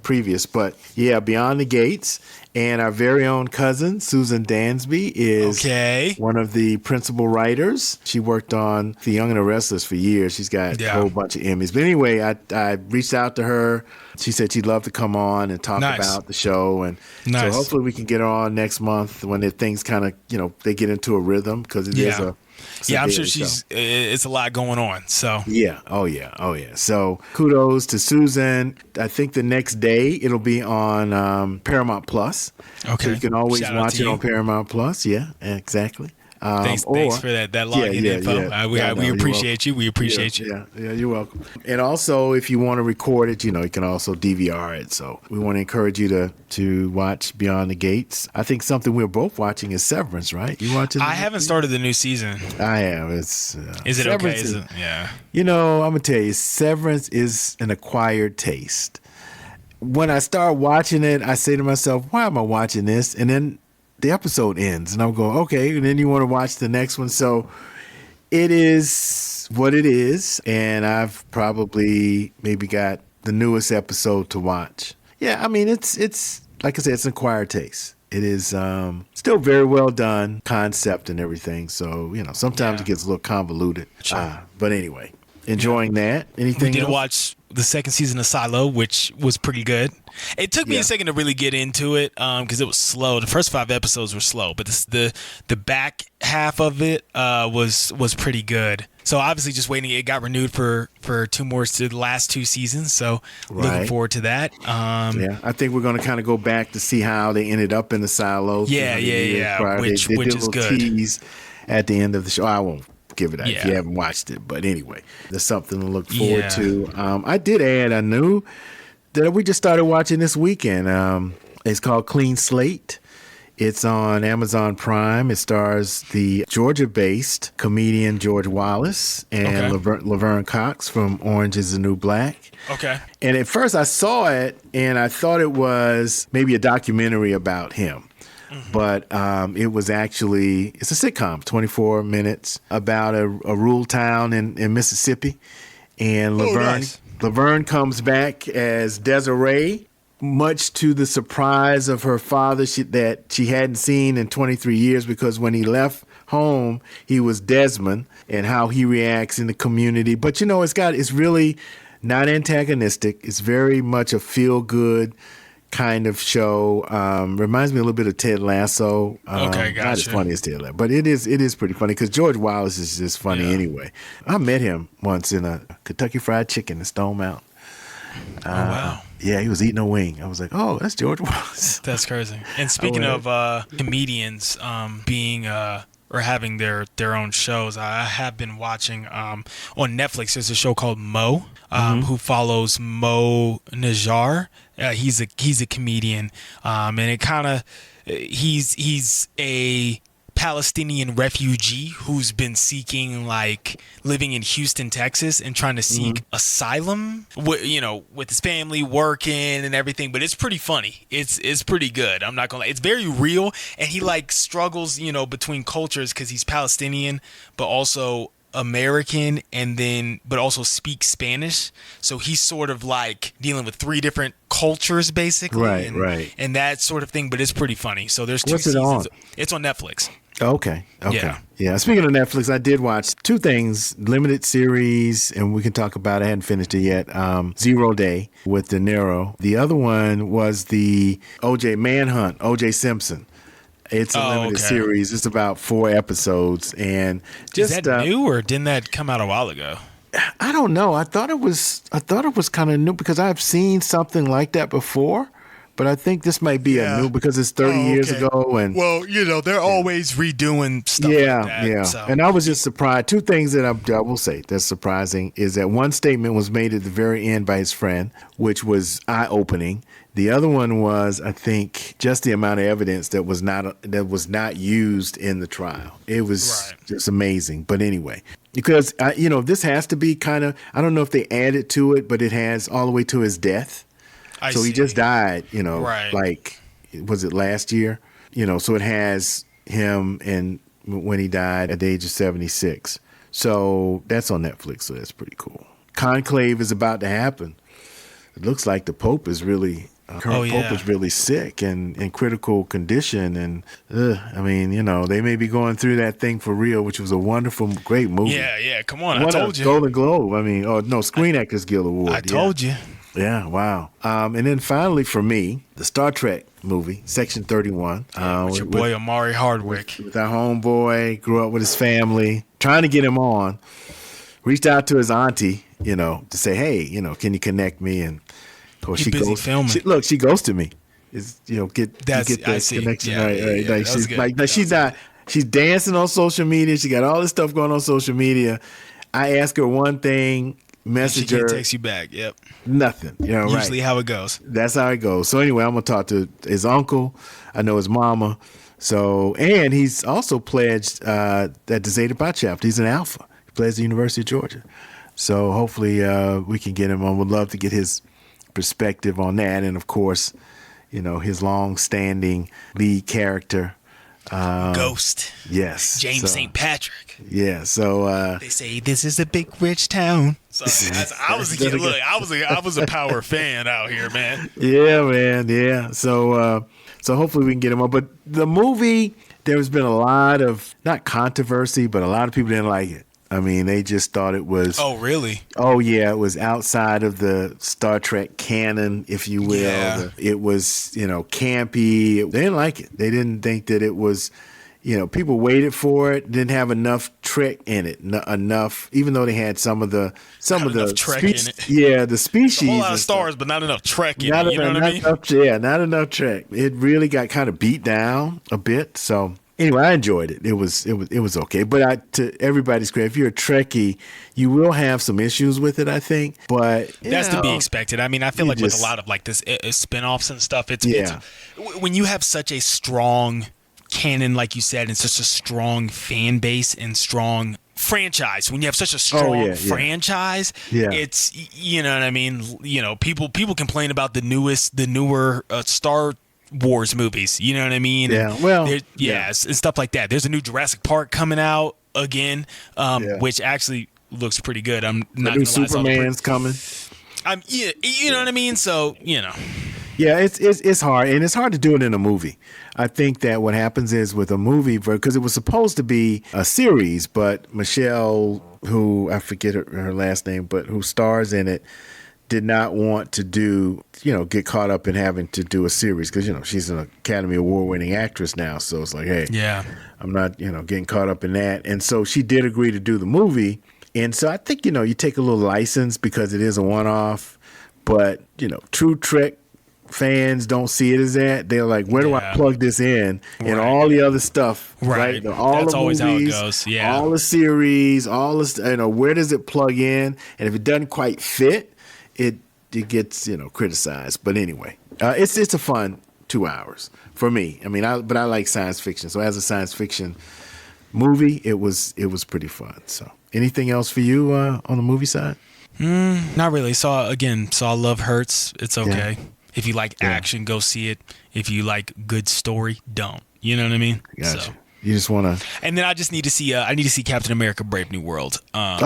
B: previous. But yeah, Beyond the Gates. And our very own cousin, Susan Dansby, is one of the principal writers. She worked on The Young and the Restless for years. She's got a whole bunch of Emmys. But anyway, I reached out to her. She said she'd love to come on and talk about the show. And so hopefully we can get her on next month when things kind of, they get into a rhythm, because it is a
A: I'm sure it's a lot going on. So
B: oh yeah. So kudos to Susan. I think the next day it'll be on Paramount Plus.
A: Okay,
B: so you can always watch it on Paramount Plus. Yeah, exactly.
A: Thanks for that login info. We appreciate you. We appreciate you.
B: Yeah, you're welcome. And also, if you want to record it, you can also DVR it. So we want to encourage you to watch Beyond the Gates. I think something we're both watching is Severance, right? You watching?
A: I haven't started the new season.
B: I am. Is
A: it Severance okay? Yeah.
B: I'm gonna tell you, Severance is an acquired taste. When I start watching it, I say to myself, "Why am I watching this?" And then the episode ends, and I'm going, okay, and then you want to watch the next one. So it is what it is, and I've probably maybe got the newest episode to watch. Yeah, I mean, it's like I said, it's an acquired taste. It is still very well done, concept and everything. So, sometimes it gets a little convoluted. Sure. But anyway, enjoying that. Anything
A: We did
B: else?
A: watch the second season of Silo, which was pretty good. It took me a second to really get into it because it was slow. The first 5 episodes were slow, but the back half of it was pretty good. So obviously just waiting. It got renewed for 2 more to the last 2 seasons. So looking forward to that.
B: I think we're going to kind of go back to see how they ended up in the silos.
A: Yeah. Which
B: they did
A: is
B: a
A: good.
B: Tease at the end of the show. I won't give it out if you haven't watched it. But anyway, there's something to look forward to. I did add, I knew that we just started watching this weekend. It's called Clean Slate. It's on Amazon Prime. It stars the Georgia-based comedian George Willis and Laverne Cox from Orange is the New Black.
A: Okay.
B: And at first I saw it and I thought it was maybe a documentary about him. But it was actually, it's a sitcom, 24 minutes, about a rural town in Mississippi. And Laverne comes back as Desiree, much to the surprise of her father that she hadn't seen in 23 years, because when he left home, he was Desmond, and how he reacts in the community. But, it's really not antagonistic. It's very much a feel-good kind of show. Reminds me a little bit of Ted Lasso.
A: Okay, gotcha.
B: Not as funny as Ted Lasso, but it is pretty funny because George Wallace is just funny anyway. I met him once in a Kentucky Fried Chicken in Stone Mountain.
A: Oh, wow.
B: Yeah, he was eating a wing. I was like, oh, that's George Wallace.
A: That's crazy. And speaking of comedians being or having their own shows, I have been watching on Netflix. There's a show called Mo, who follows Mo Najjar. He's a comedian, and it kind of he's a Palestinian refugee who's been seeking, living in Houston, Texas, and trying to seek asylum, with his family working and everything. But it's pretty funny. It's pretty good. I'm not gonna lie. It's very real, and he struggles, between cultures because he's Palestinian, but also American, but also speaks Spanish. So he's sort of dealing with 3 different cultures, basically.
B: Right.
A: And that sort of thing. But it's pretty funny. So there's 2
B: What's it
A: seasons.
B: on?
A: It's on Netflix.
B: Okay. Yeah. Speaking of Netflix, I did watch 2 things, limited series, and we can talk about it. I hadn't finished it yet. 0 Day with De Niro. The other one was the OJ Manhunt, OJ Simpson. It's a limited series. It's about 4 episodes, and just
A: is that new, or didn't that come out a while ago?
B: I don't know. I thought it was kind of new because I've seen something like that before. But I think this might be a new, because it's 30 years ago. And
A: well, they're always redoing stuff like that.
B: Yeah.
A: So.
B: And I was just surprised. 2 things that I will say that's surprising is that one statement was made at the very end by his friend, which was eye-opening. The other one was, I think, just the amount of evidence that was not used in the trial. It was just amazing. But anyway, because this has to be kind of, I don't know if they added to it, but it has all the way to his death. He just died, was it last year? So it has him and when he died at the age of 76. So that's on Netflix, so that's pretty cool. conclave is about to happen. It looks like the Pope is really current Pope is really sick and in critical condition, and I mean, they may be going through that thing for real, which was a wonderful, great movie.
A: Yeah. Come on,
B: I
A: told you.
B: Golden Globe. I mean, Screen Actors Guild Award.
A: I told you.
B: Yeah, wow. And then finally for me, the Star Trek movie, Section 31.
A: With your boy Amari Hardwick.
B: With our homeboy, grew up with his family, trying to get him on. Reached out to his auntie, to say, hey, can you connect me? And of course, she goes filming. She goes to me. Get that connection right. She's dancing on social media. She got all this stuff going on social media. I ask her one thing, message her. She can't
A: text you back. Yep.
B: Nothing.
A: Usually how it goes.
B: That's how it goes. So anyway, I'm gonna talk to his uncle. I know his mama. So, and he's also pledged at the Zeta Pi chapter. He's an Alpha. He plays at the University of Georgia. So hopefully we can get him on. Would love to get his perspective on that. And of course, his long-standing lead character.
A: Ghost.
B: Yes.
A: James St. Patrick.
B: Yeah. So
A: they say this is a big rich town. So I was a kid. Look, I was a Power fan out here, man.
B: Yeah, man. Yeah. So hopefully we can get him on. But the movie, there's been a lot of not controversy, but a lot of people didn't like it. I mean, they just thought it was.
A: Oh, really?
B: Oh, yeah. It was outside of the Star Trek canon, if you will.
A: Yeah.
B: It was, campy. They didn't like it. They didn't think that it was, people waited for it. Didn't have enough Trek in it. Enough, even though they had some of the
A: Trek in it.
B: Yeah, the species.
A: A whole lot of stars, but not enough Trek in it. You know what I mean?
B: Not enough Trek. It really got kind of beat down a bit. So. Anyway, I enjoyed it. It was okay. But to everybody's credit, if you're a Trekkie, you will have some issues with it, I think. But
A: that's to be expected. I mean, I feel like with a lot of like this spinoffs and stuff, it's when you have such a strong canon, like you said, and such a strong fan base and strong franchise. When you have such a strong franchise, it's what I mean. People complain about the newer Star Wars movies, you know what I mean?
B: Yeah, well,
A: and stuff like that. There's a new Jurassic Park coming out again, which actually looks pretty good. I'm not gonna lie.
B: Superman's coming.
A: You know what I mean? So
B: Yeah, it's hard, and it's hard to do it in a movie. I think that what happens is with a movie, because it was supposed to be a series, but Michelle, who I forget her last name, but who stars in it, did not want to get caught up in having to do a series because, she's an Academy Award winning actress now. So it's like, hey, I'm not, getting caught up in that. And so she did agree to do the movie. And so I think, you take a little license because it is a one-off. But, true Trek fans don't see it as that. They're like, where do I plug this in? And all the other stuff, right? All
A: That's
B: the
A: always
B: movies,
A: how it goes. Yeah.
B: all the series, all this, where does it plug in? And if it doesn't quite fit, it gets criticized. But anyway, it's a fun 2 hours for me. I mean, I like science fiction. So as a science fiction movie, it was pretty fun. So anything else for you on the movie side?
A: Not really. Saw Love Hurts. It's okay. Yeah. If you like action, go see it. If you like good story, don't. You know what I mean?
B: Gotcha. So. You just want to,
A: and then I just need to see. I need to see Captain America: Brave New World.
B: I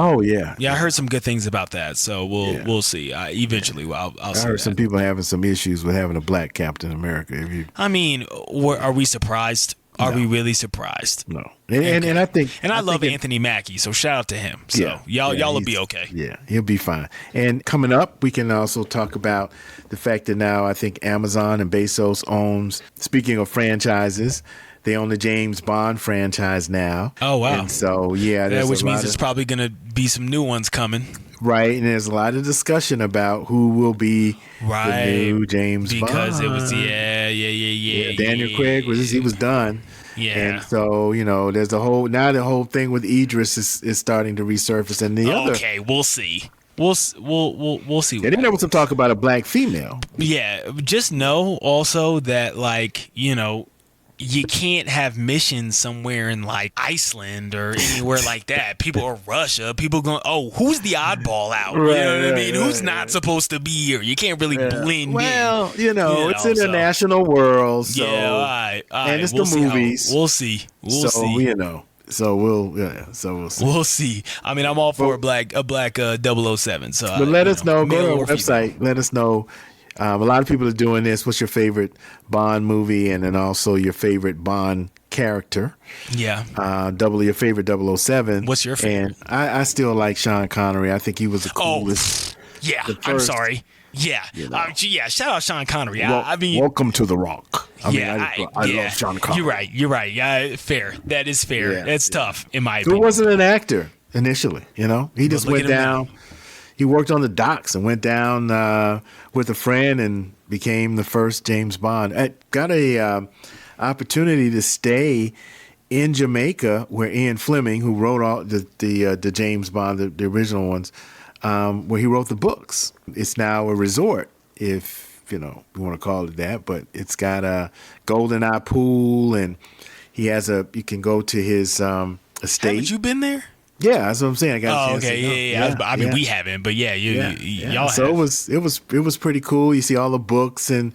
A: heard some good things about that, so we'll see. Eventually, I'll see. I
B: heard some people having some issues with having a black Captain America.
A: I mean, are we surprised? Are we really surprised?
B: No, and I think,
A: and I love Anthony Mackie, so shout out to him. So y'all will be okay.
B: Yeah, he'll be fine. And coming up, we can also talk about the fact that now I think Amazon and Bezos owns. Speaking of franchises. They own the James Bond franchise now.
A: Oh, wow.
B: And so,
A: which means there's probably going to be some new ones coming.
B: Right. And there's a lot of discussion about who will be the new James Bond.
A: Because it was,
B: Daniel Craig, he was done.
A: Yeah.
B: And so, there's the whole thing with Idris is starting to resurface. And
A: okay, we'll see. We'll see.
B: And then there was some talk about a black female.
A: Yeah. Just know also that, you can't have missions somewhere in like Iceland or anywhere like that. People or Russia. People going, who's the oddball out?
B: Right,
A: you know what I mean? Who's not supposed to be here? You can't really blend in.
B: Well, it's international world. So,
A: all right.
B: And it's the movies.
A: We'll see. We'll see.
B: So we'll see.
A: We'll see. I mean, I'm all for a black 007. So,
B: But let us know. Go
A: male
B: to our
A: or female.
B: website. Let us know. A lot of people are doing this. What's your favorite Bond movie, and then also your favorite Bond character?
A: Yeah.
B: Your favorite 007.
A: What's your favorite?
B: And I still like Sean Connery. I think he was the coolest.
A: Yeah.
B: the
A: I'm
B: first,
A: sorry. Yeah.
B: you know.
A: Yeah. Shout out Sean Connery. I mean,
B: welcome to the Rock. I
A: yeah,
B: love Sean Connery.
A: You're right. Yeah, fair. That is fair.
B: Yeah,
A: It's tough in my
B: So he
A: opinion.
B: wasn't an actor initially. He just
A: look
B: went
A: at him now.
B: down. He worked on the docks and went down with a friend and became the first James Bond. I got a opportunity to stay in Jamaica, where Ian Fleming, who wrote all the James Bond, the original ones, where he wrote the books. It's now a resort, if you want to call it that. But it's got a golden eye pool, and he has you can go to his estate.
A: Haven't you been there?
B: Yeah, that's what I'm saying. I got a chance to go.
A: Yeah. I mean, we haven't, but y'all
B: So
A: have.
B: it was pretty cool. You see all the books and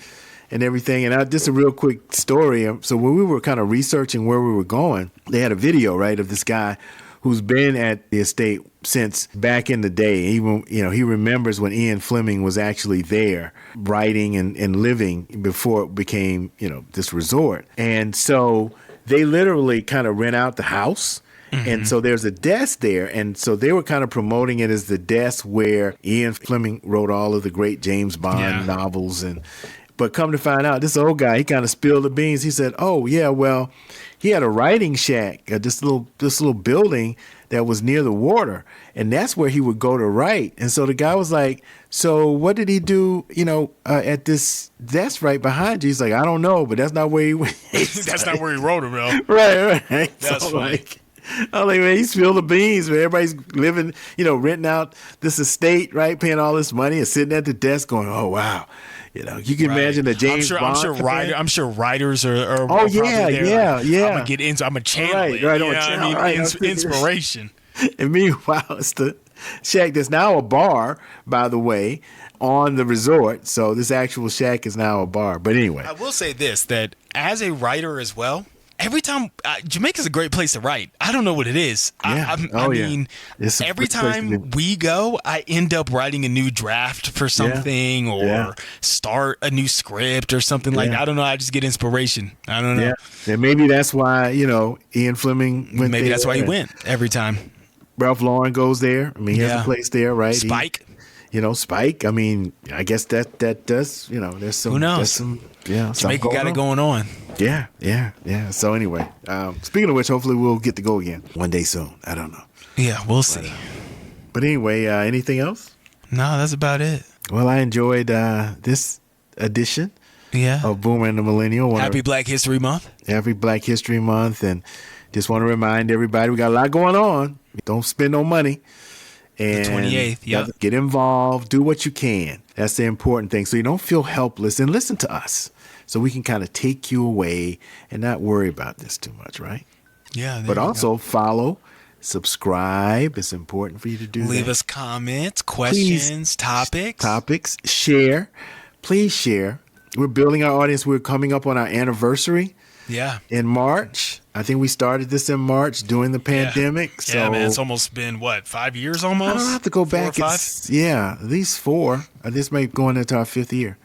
B: everything. And just a real quick story. So when we were kind of researching where we were going, they had a video, right, of this guy who's been at the estate since back in the day. Even he remembers when Ian Fleming was actually there writing and living before it became this resort. And so they literally kind of rent out the house. And so there's a desk there. And so they were kind of promoting it as the desk where Ian Fleming wrote all of the great James Bond novels. But come to find out, this old guy, he kind of spilled the beans. He said, oh, yeah, well, he had a writing shack, this little building that was near the water. And that's where he would go to write. And so the guy was like, so what did he do, at this desk right behind you? He's like, I don't know, but that's not where he went.
A: That's not where he wrote it, bro.
B: Right.
A: That's
B: so
A: funny.
B: I'm like, man, he spilled the beans, man. Everybody's living, renting out this estate, right? Paying all this money and sitting at the desk going, oh, wow. You can imagine the James Bond.
A: I'm sure writers are
B: oh,
A: probably there.
B: yeah.
A: I'm going to get into I'm going to channel it.
B: Right,
A: You know what I mean? Inspiration.
B: And meanwhile, it's the shack that's now a bar, by the way, on the resort. So this actual shack is now a bar. But anyway.
A: I will say this, that as a writer as well, every time Jamaica's a great place to write. I don't know what it is.
B: Yeah.
A: I mean, every time we go, I end up writing a new draft for something or start a new script or something like that. I don't know. I just get inspiration. I don't know.
B: Yeah. And maybe that's why, Ian Fleming went
A: Maybe
B: there.
A: that's why he went every time.
B: Ralph Lauren goes there. I mean, he has a place there, right?
A: Spike.
B: Spike. I mean, I guess that does, there's some.
A: Who knows?
B: There's some,
A: Jamaica got it going on.
B: Yeah. So anyway, speaking of which, hopefully we'll get to go again one day soon. I don't know.
A: Yeah, we'll see.
B: But anyway, anything else?
A: No, that's about it.
B: Well, I enjoyed this edition of Boomer and the Millennial.
A: Happy Black History Month.
B: Happy Black History Month. And just want to remind everybody, we got a lot going on. Don't spend no money. And
A: the 28th,
B: get involved. Do what you can. That's the important thing. So you don't feel helpless, and listen to us so we can kind of take you away and not worry about this too much, right?
A: Yeah.
B: But also follow, subscribe. It's important for you to do that.
A: Leave us comments, questions, topics.
B: Share. Please share. We're building our audience. We're coming up on our anniversary.
A: Yeah.
B: In March. I think we started this in March during the pandemic. So
A: man, it's almost been 5 years almost?
B: I don't have to go back.
A: 4 or 5?
B: At least 4. This may be going into our 5th year.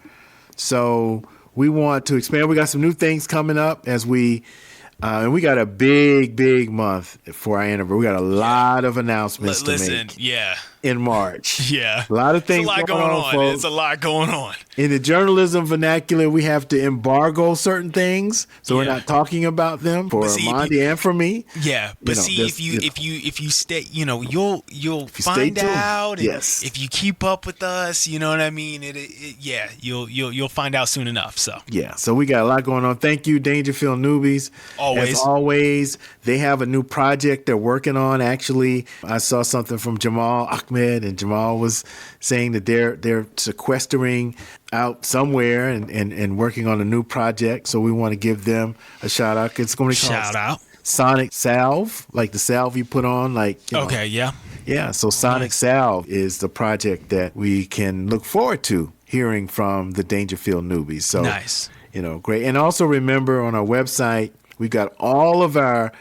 B: So we want to expand. We got some new things coming up as and we got a big month for our anniversary. We got a lot of announcements to make. In March.
A: Yeah.
B: A lot of things
A: It's a lot
B: going on, folks.
A: It's a lot going on.
B: In the journalism vernacular, we have to embargo certain things, so we're not talking about them for Armandi and for me.
A: Yeah, but if you stay, you'll find out.
B: Yes.
A: If you keep up with us, you know what I mean. You'll find out soon enough. So
B: So we got a lot going on. Thank you, Dangerfield Newbies. As always, they have a new project they're working on. Actually, I saw something from Jamal Ahmed, and Jamal was saying that they're sequestering out somewhere and working on a new project. So we want to give them a shout out. It's going to be called Sonic Salve, like the salve you put on, Yeah, so Sonic Salve is the project that we can look forward to hearing from the Dangerfield Newbies. So
A: nice.
B: Great. And also remember, on our website, we've got all of our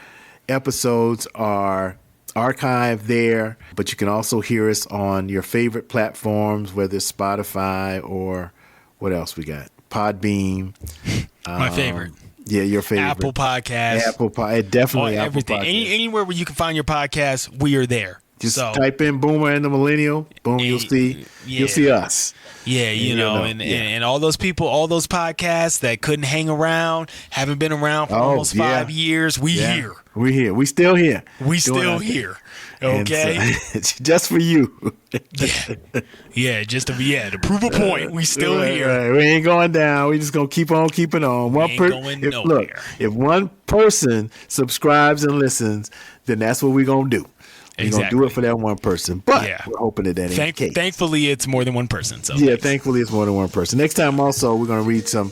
B: episodes are archived there, but you can also hear us on your favorite platforms, whether it's Spotify or what else we got? Podbean.
A: My favorite.
B: Yeah, your favorite.
A: Apple Podcasts.
B: Definitely Apple
A: everything.
B: Podcasts.
A: Anywhere where you can find your podcast, we are there.
B: Just type in Boomer and the Millennial. Boom, you'll see us.
A: Yeah, and all those people, all those podcasts that couldn't hang around, haven't been around for almost 5 years. Here.
B: We're here. We still here.
A: We still here. Okay.
B: It's just for you.
A: To prove a point, we still here.
B: Right. We ain't going down. We just gonna keep on keeping on. If one person subscribes and listens, then that's what we're gonna do. We're going to do it for that one person. But we're hoping that ain't the case.
A: Thankfully, it's more than one person. So
B: thankfully, it's more than one person. Next time, also, we're going to read some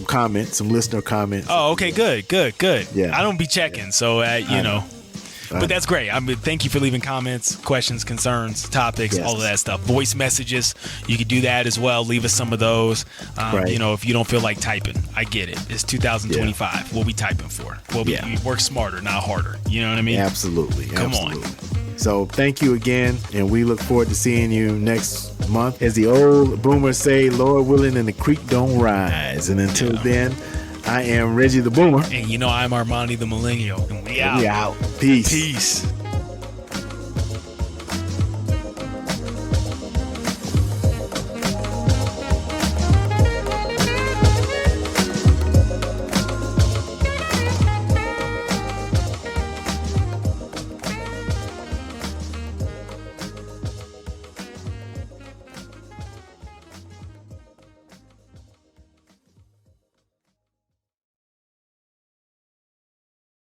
B: comments, some listener comments.
A: Oh, okay. Good.
B: Yeah.
A: I don't be checking, so, But that's great. Thank you for leaving comments, questions, concerns, topics, all of that stuff. Voice messages, you could do that as well. Leave us some of those. If you don't feel like typing, I get it. It's 2025. Yeah. What we typing for? We work smarter, not harder. You know what I mean?
B: Absolutely.
A: Come on.
B: So thank you again, and we look forward to seeing you next month. As the old boomers say, Lord willing, and the creek don't rise. And until then, I am Reggie the Boomer.
A: And I'm Armani the Millennial. And we
B: out. Peace.
A: Peace.